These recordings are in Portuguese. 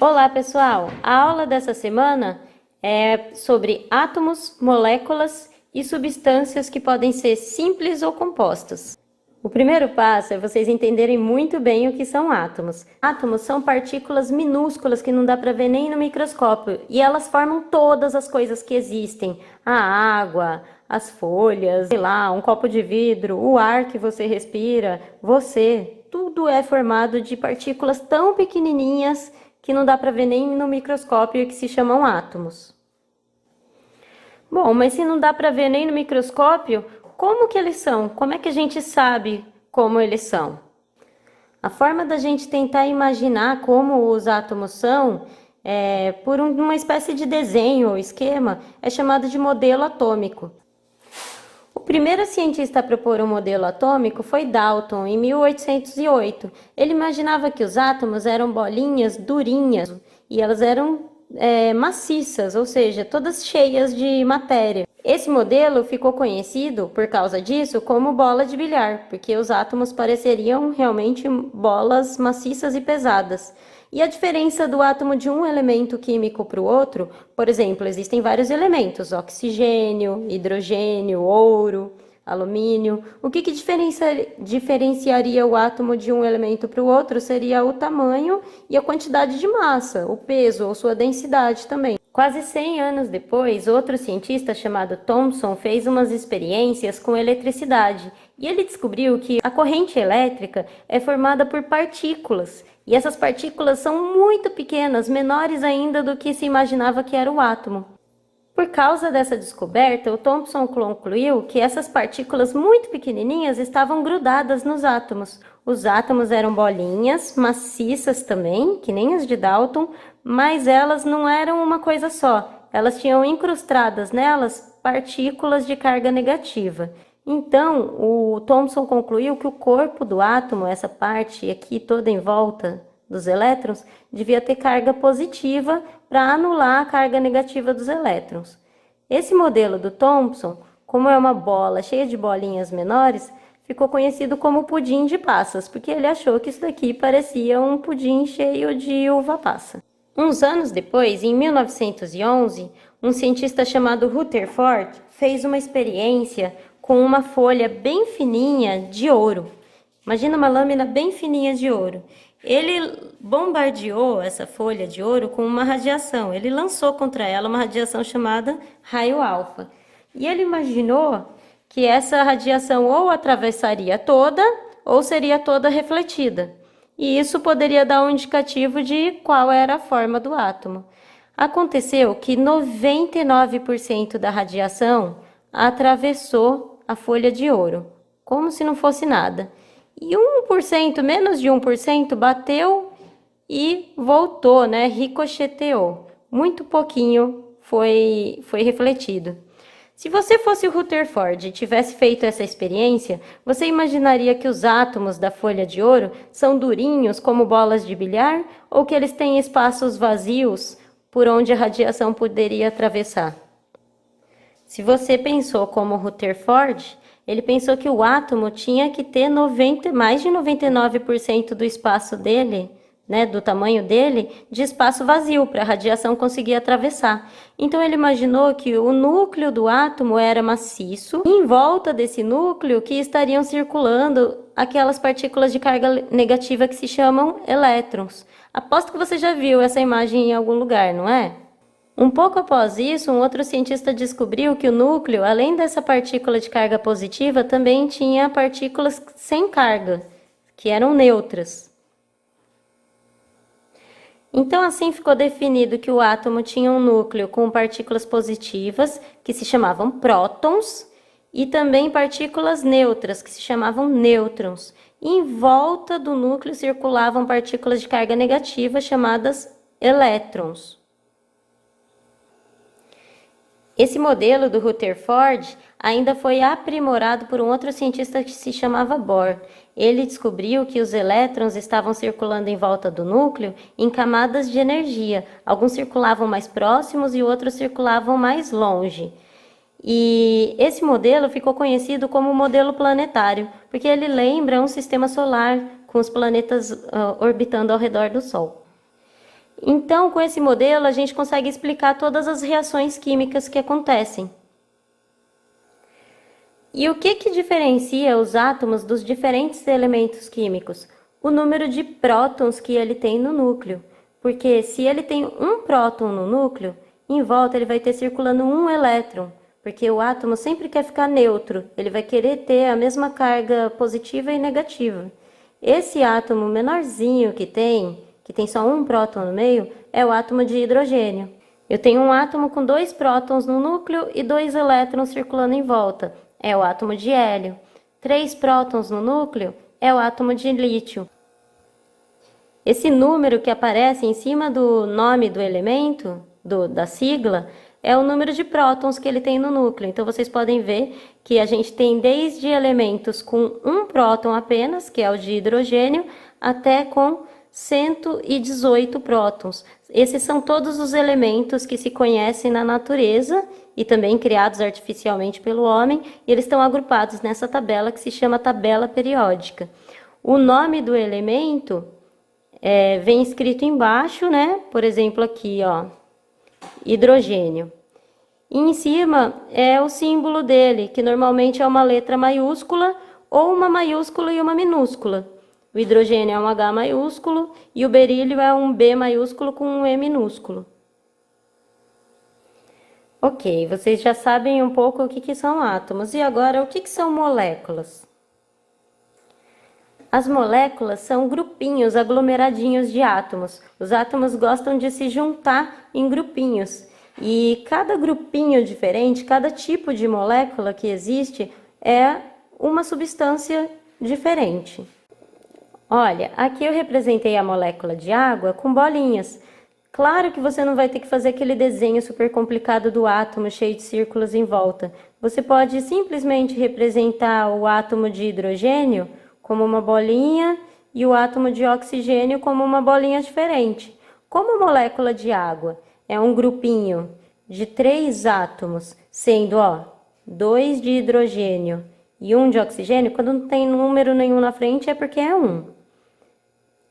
Olá, pessoal! A aula dessa semana é sobre átomos, moléculas e substâncias que podem ser simples ou compostas. O primeiro passo é vocês entenderem muito bem o que são átomos. Átomos são partículas minúsculas que não dá para ver nem no microscópio e elas formam todas as coisas que existem: a água, as folhas, sei lá, um copo de vidro, o ar que você respira, você. Tudo é formado de partículas tão pequenininhas que não dá para ver nem no microscópio e que se chamam átomos. Bom, mas se não dá para ver nem no microscópio, como que eles são? Como é que a gente sabe como eles são? A forma da gente tentar imaginar como os átomos são, por uma espécie de desenho ou esquema, é chamado de modelo atômico. O primeiro cientista a propor um modelo atômico foi Dalton, em 1808. Ele imaginava que os átomos eram bolinhas durinhas e elas eram maciças, ou seja, todas cheias de matéria. Esse modelo ficou conhecido, por causa disso, como bola de bilhar, porque os átomos pareceriam realmente bolas maciças e pesadas. E a diferença do átomo de um elemento químico para o outro, por exemplo, existem vários elementos: oxigênio, hidrogênio, ouro, alumínio. O que diferenciaria o átomo de um elemento para o outro seria o tamanho e a quantidade de massa, o peso ou sua densidade também. Quase 100 anos depois, outro cientista chamado Thomson fez umas experiências com eletricidade e ele descobriu que a corrente elétrica é formada por partículas. E essas partículas são muito pequenas, menores ainda do que se imaginava que era o átomo. Por causa dessa descoberta, o Thomson concluiu que essas partículas muito pequenininhas estavam grudadas nos átomos. Os átomos eram bolinhas, maciças também, que nem as de Dalton, mas elas não eram uma coisa só. Elas tinham incrustadas nelas partículas de carga negativa. Então, o Thomson concluiu que o corpo do átomo, essa parte aqui toda em volta dos elétrons, devia ter carga positiva para anular a carga negativa dos elétrons. Esse modelo do Thomson, como é uma bola cheia de bolinhas menores, ficou conhecido como pudim de passas, porque ele achou que isso daqui parecia um pudim cheio de uva passa. Uns anos depois, em 1911, um cientista chamado Rutherford fez uma experiência com uma folha bem fininha de ouro. Imagina uma lâmina bem fininha de ouro. Ele bombardeou essa folha de ouro com uma radiação. Ele lançou contra ela uma radiação chamada raio alfa. E ele imaginou que essa radiação ou atravessaria toda ou seria toda refletida. E isso poderia dar um indicativo de qual era a forma do átomo. Aconteceu que 99% da radiação atravessou a folha de ouro, como se não fosse nada. E 1%, menos de 1%, bateu e voltou, ricocheteou. Muito pouquinho foi refletido. Se você fosse o Rutherford e tivesse feito essa experiência, você imaginaria que os átomos da folha de ouro são durinhos como bolas de bilhar ou que eles têm espaços vazios por onde a radiação poderia atravessar? Se você pensou como Rutherford, ele pensou que o átomo tinha que ter mais de 99% do espaço dele, do tamanho dele, de espaço vazio para a radiação conseguir atravessar. Então ele imaginou que o núcleo do átomo era maciço e em volta desse núcleo que estariam circulando aquelas partículas de carga negativa que se chamam elétrons. Aposto que você já viu essa imagem em algum lugar, não é? Um pouco após isso, um outro cientista descobriu que o núcleo, além dessa partícula de carga positiva, também tinha partículas sem carga, que eram neutras. Então, assim ficou definido que o átomo tinha um núcleo com partículas positivas, que se chamavam prótons, e também partículas neutras, que se chamavam nêutrons. E em volta do núcleo circulavam partículas de carga negativa, chamadas elétrons. Esse modelo do Rutherford ainda foi aprimorado por um outro cientista que se chamava Bohr. Ele descobriu que os elétrons estavam circulando em volta do núcleo em camadas de energia. Alguns circulavam mais próximos e outros circulavam mais longe. E esse modelo ficou conhecido como modelo planetário, porque ele lembra um sistema solar com os planetas orbitando ao redor do Sol. Então, com esse modelo, a gente consegue explicar todas as reações químicas que acontecem. E o que diferencia os átomos dos diferentes elementos químicos? O número de prótons que ele tem no núcleo. Porque se ele tem um próton no núcleo, em volta ele vai ter circulando um elétron. Porque o átomo sempre quer ficar neutro, ele vai querer ter a mesma carga positiva e negativa. Esse átomo menorzinho que tem só um próton no meio, é o átomo de hidrogênio. Eu tenho um átomo com 2 prótons no núcleo e 2 elétrons circulando em volta, é o átomo de hélio. 3 prótons no núcleo é o átomo de lítio. Esse número que aparece em cima do nome do elemento, da sigla, é o número de prótons que ele tem no núcleo. Então, vocês podem ver que a gente tem desde elementos com um próton apenas, que é o de hidrogênio, até com 118 prótons. Esses são todos os elementos que se conhecem na natureza e também criados artificialmente pelo homem, e eles estão agrupados nessa tabela que se chama tabela periódica. O nome do elemento vem escrito embaixo, né? Por exemplo, aqui, ó, hidrogênio. E em cima é o símbolo dele, que normalmente é uma letra maiúscula ou uma maiúscula e uma minúscula. O hidrogênio é um H maiúsculo e o berílio é um B maiúsculo com um E minúsculo. Ok, vocês já sabem um pouco o que são átomos. E agora, o que são moléculas? As moléculas são grupinhos aglomeradinhos de átomos. Os átomos gostam de se juntar em grupinhos. E cada grupinho diferente, cada tipo de molécula que existe é uma substância diferente. Olha, aqui eu representei a molécula de água com bolinhas. Claro que você não vai ter que fazer aquele desenho super complicado do átomo cheio de círculos em volta. Você pode simplesmente representar o átomo de hidrogênio como uma bolinha e o átomo de oxigênio como uma bolinha diferente. Como a molécula de água é um grupinho de 3 átomos, sendo 2 de hidrogênio e 1 de oxigênio, quando não tem número nenhum na frente é porque é 1.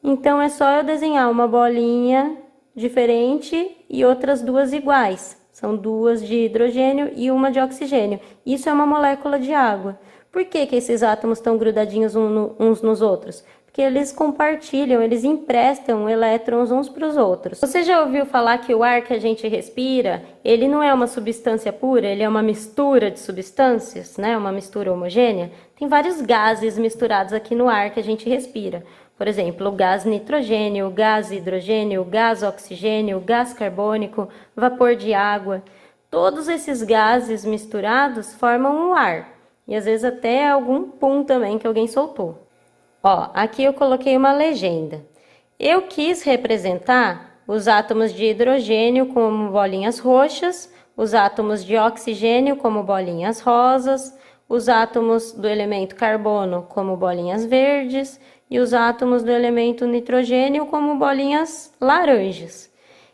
Então, é só eu desenhar uma bolinha diferente e outras 2 iguais. São 2 de hidrogênio e 1 de oxigênio. Isso é uma molécula de água. Por que esses átomos estão grudadinhos uns nos outros? Porque eles compartilham, eles emprestam elétrons uns para os outros. Você já ouviu falar que o ar que a gente respira, ele não é uma substância pura, ele é uma mistura de substâncias, né? Uma mistura homogênea? Tem vários gases misturados aqui no ar que a gente respira. Por exemplo, o gás nitrogênio, o gás hidrogênio, o gás oxigênio, o gás carbônico, vapor de água. Todos esses gases misturados formam o ar. E às vezes até algum pum também que alguém soltou. Aqui eu coloquei uma legenda. Eu quis representar os átomos de hidrogênio como bolinhas roxas, os átomos de oxigênio como bolinhas rosas, os átomos do elemento carbono como bolinhas verdes e os átomos do elemento nitrogênio como bolinhas laranjas.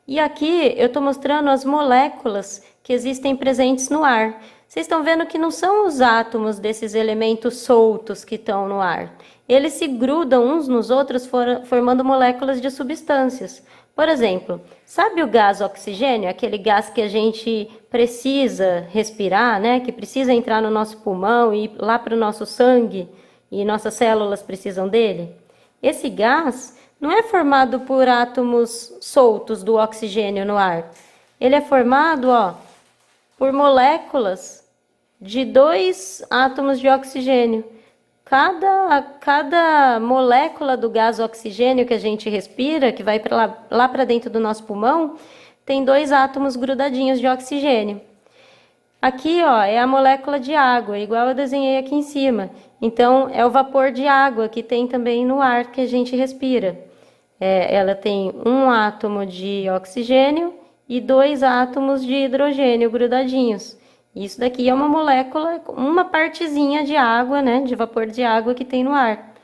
E aqui eu estou mostrando as moléculas que existem presentes no ar. Vocês estão vendo que não são os átomos desses elementos soltos que estão no ar. Eles se grudam uns nos outros, formando moléculas de substâncias. Por exemplo, sabe o gás oxigênio? Aquele gás que a gente precisa respirar, né? Que precisa entrar no nosso pulmão e ir lá para o nosso sangue, e nossas células precisam dele? Esse gás não é formado por átomos soltos do oxigênio no ar. Ele é formado, por moléculas de 2 átomos de oxigênio. Cada molécula do gás oxigênio que a gente respira, que vai lá para dentro do nosso pulmão, tem 2 átomos grudadinhos de oxigênio. Aqui, é a molécula de água, igual eu desenhei aqui em cima. Então, é o vapor de água que tem também no ar que a gente respira. Ela tem 1 átomo de oxigênio e 2 átomos de hidrogênio grudadinhos. Isso daqui é uma molécula, uma partezinha de água, né, de vapor de água que tem no ar.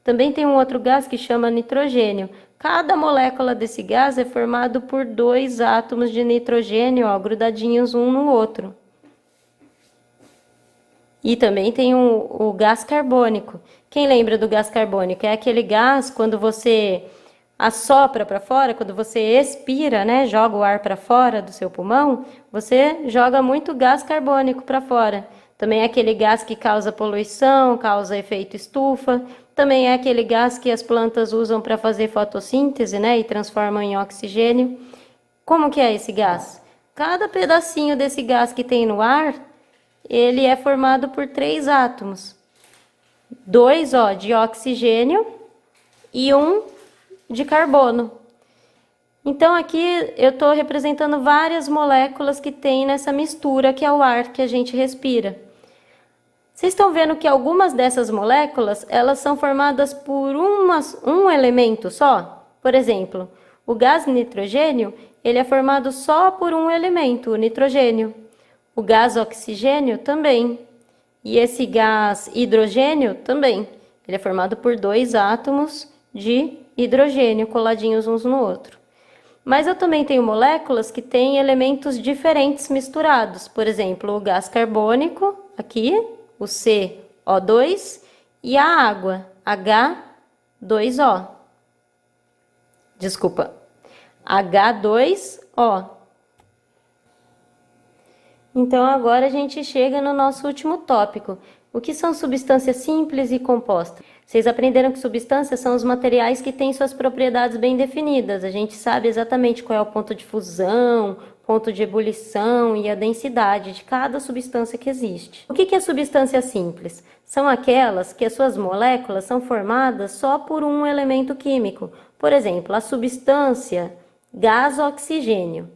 Também tem um outro gás que chama nitrogênio. Cada molécula desse gás é formado por 2 átomos de nitrogênio, grudadinhos um no outro. E também tem o gás carbônico. Quem lembra do gás carbônico? É aquele gás quando você assopra para fora, quando você expira, né, joga o ar para fora do seu pulmão, você joga muito gás carbônico para fora. Também é aquele gás que causa poluição, causa efeito estufa. Também é aquele gás que as plantas usam para fazer fotossíntese, né, e transformam em oxigênio. Como que é esse gás? Cada pedacinho desse gás que tem no ar, ele é formado por 3 átomos. 2, de oxigênio e 1 de carbono. Então aqui eu estou representando várias moléculas que tem nessa mistura que é o ar que a gente respira. Vocês estão vendo que algumas dessas moléculas, elas são formadas por um elemento só? Por exemplo, o gás nitrogênio, ele é formado só por um elemento, o nitrogênio. O gás oxigênio também. E esse gás hidrogênio também. Ele é formado por 2 átomos de hidrogênio coladinhos uns no outro. Mas eu também tenho moléculas que têm elementos diferentes misturados. Por exemplo, o gás carbônico, aqui, o CO2, e a água, H2O. Desculpa, H2O. Então, agora a gente chega no nosso último tópico. O que são substâncias simples e compostas? Vocês aprenderam que substâncias são os materiais que têm suas propriedades bem definidas. A gente sabe exatamente qual é o ponto de fusão, ponto de ebulição e a densidade de cada substância que existe. O que é substância simples? São aquelas que as suas moléculas são formadas só por um elemento químico. Por exemplo, a substância gás oxigênio.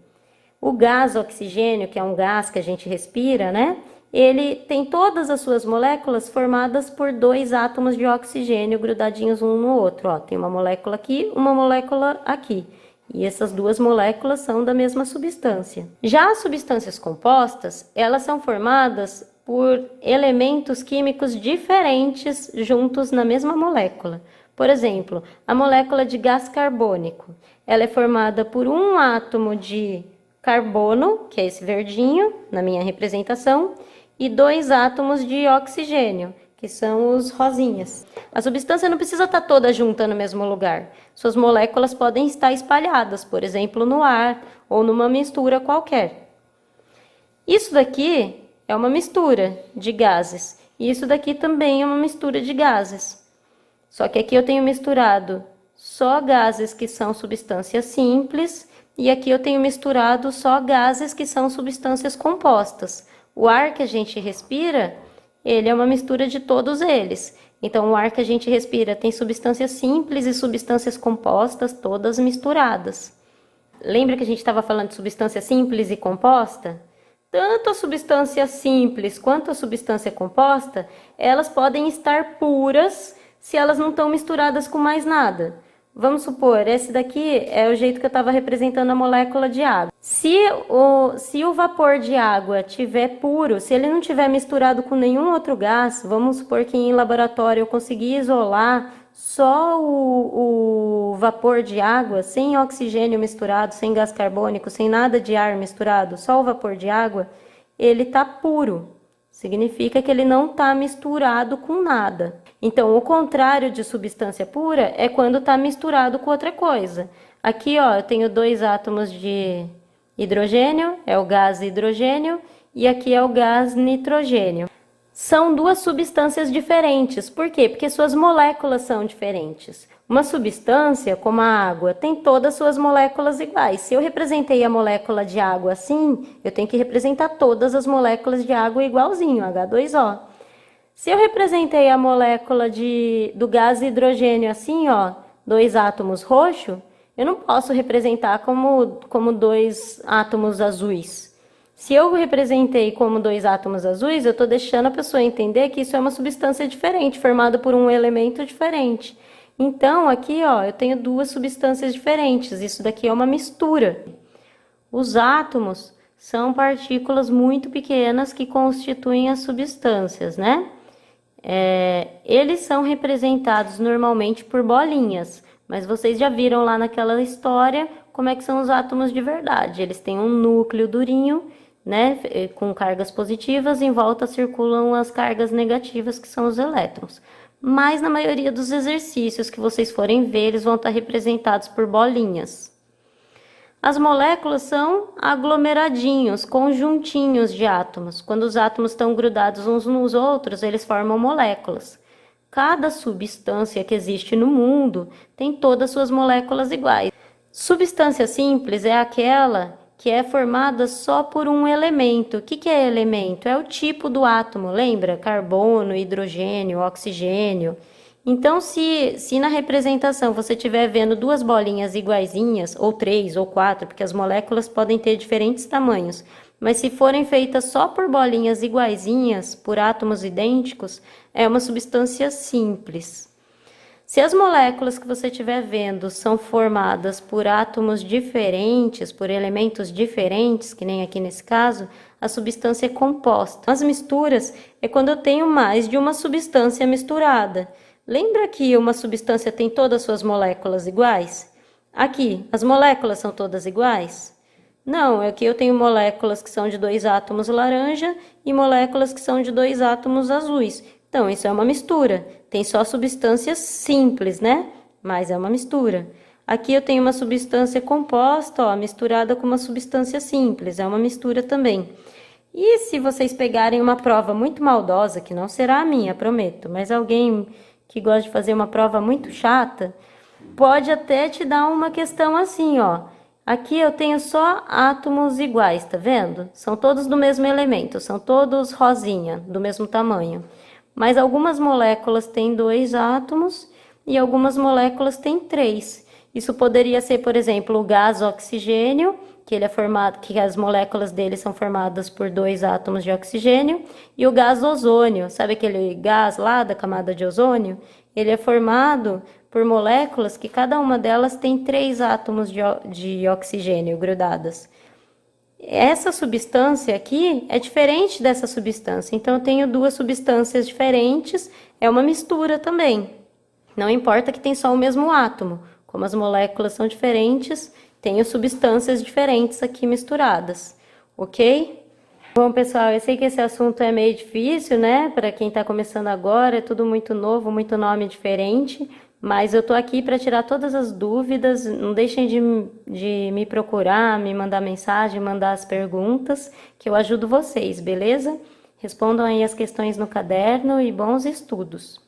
O gás oxigênio, que é um gás que a gente respira, né? Ele tem todas as suas moléculas formadas por 2 átomos de oxigênio grudadinhos um no outro. Ó, tem uma molécula aqui, uma molécula aqui. E essas 2 moléculas são da mesma substância. Já as substâncias compostas, elas são formadas por elementos químicos diferentes juntos na mesma molécula. Por exemplo, a molécula de gás carbônico, ela é formada por um átomo de carbono, que é esse verdinho, na minha representação, e 2 átomos de oxigênio, que são os rosinhas. A substância não precisa estar toda junta no mesmo lugar. Suas moléculas podem estar espalhadas, por exemplo, no ar ou numa mistura qualquer. Isso daqui é uma mistura de gases. E isso daqui também é uma mistura de gases. Só que aqui eu tenho misturado só gases que são substâncias simples e aqui eu tenho misturado só gases que são substâncias compostas. O ar que a gente respira, ele é uma mistura de todos eles. Então, o ar que a gente respira tem substâncias simples e substâncias compostas, todas misturadas. Lembra que a gente estava falando de substância simples e composta? Tanto a substância simples quanto a substância composta, elas podem estar puras se elas não estão misturadas com mais nada. Vamos supor, esse daqui é o jeito que eu estava representando a molécula de água. Se o vapor de água estiver puro, se ele não estiver misturado com nenhum outro gás, vamos supor que em laboratório eu consegui isolar só o vapor de água, sem oxigênio misturado, sem gás carbônico, sem nada de ar misturado, só o vapor de água, ele está puro. Significa que ele não está misturado com nada. Então, o contrário de substância pura é quando está misturado com outra coisa. Aqui, ó, eu tenho 2 átomos de hidrogênio, é o gás hidrogênio, e aqui é o gás nitrogênio. São 2 substâncias diferentes. Por quê? Porque suas moléculas são diferentes. Uma substância, como a água, tem todas as suas moléculas iguais. Se eu representei a molécula de água assim, eu tenho que representar todas as moléculas de água igualzinho, H2O. Se eu representei a molécula do gás hidrogênio assim, ó, 2 átomos roxo, eu não posso representar como 2 átomos azuis. Se eu representei como 2 átomos azuis, eu estou deixando a pessoa entender que isso é uma substância diferente, formada por um elemento diferente. Então, aqui, ó, eu tenho 2 substâncias diferentes. Isso daqui é uma mistura. Os átomos são partículas muito pequenas que constituem as substâncias, né? Eles são representados normalmente por bolinhas, mas vocês já viram lá naquela história como é que são os átomos de verdade. Eles têm um núcleo durinho, né, com cargas positivas, em volta circulam as cargas negativas, que são os elétrons. mas na maioria dos exercícios que vocês forem ver, eles vão estar representados por bolinhas. As moléculas são aglomeradinhos, conjuntinhos de átomos. Quando os átomos estão grudados uns nos outros, eles formam moléculas. Cada substância que existe no mundo tem todas suas moléculas iguais. Substância simples é aquela que é formada só por um elemento. O que é elemento? É o tipo do átomo, lembra? Carbono, hidrogênio, oxigênio. Então, se na representação você estiver vendo duas bolinhas iguaizinhas, ou 3 ou 4, porque as moléculas podem ter diferentes tamanhos, mas se forem feitas só por bolinhas iguaizinhas, por átomos idênticos, é uma substância simples. Se as moléculas que você estiver vendo são formadas por átomos diferentes, por elementos diferentes, que nem aqui nesse caso, a substância é composta. As misturas é quando eu tenho mais de uma substância misturada. Lembra que uma substância tem todas as suas moléculas iguais? Aqui, as moléculas são todas iguais? Não, aqui eu tenho moléculas que são de 2 átomos laranja e moléculas que são de 2 átomos azuis. Então, isso é uma mistura. Tem só substâncias simples, né? Mas é uma mistura. Aqui eu tenho uma substância composta, ó, misturada com uma substância simples. É uma mistura também. E se vocês pegarem uma prova muito maldosa, que não será a minha, prometo, mas alguém que gosta de fazer uma prova muito chata, pode até te dar uma questão assim, ó. Aqui eu tenho só átomos iguais, tá vendo? São todos do mesmo elemento, são todos rosinha, do mesmo tamanho. Mas algumas moléculas têm 2 átomos e algumas moléculas têm 3. Isso poderia ser, por exemplo, o gás oxigênio, que ele é formado, que as moléculas dele são formadas por 2 átomos de oxigênio, e o gás ozônio, sabe aquele gás lá da camada de ozônio? Ele é formado por moléculas que cada uma delas tem 3 átomos de oxigênio grudadas. Essa substância aqui é diferente dessa substância, então eu tenho 2 substâncias diferentes, é uma mistura também. Não importa que tem só o mesmo átomo, como as moléculas são diferentes, tenho substâncias diferentes aqui misturadas, ok? Bom, pessoal, eu sei que esse assunto é meio difícil, né? Para quem está começando agora, é tudo muito novo, muito nome diferente, mas eu tô aqui para tirar todas as dúvidas. Não deixem de me procurar, me mandar mensagem, mandar as perguntas, que eu ajudo vocês, beleza? Respondam aí as questões no caderno e bons estudos!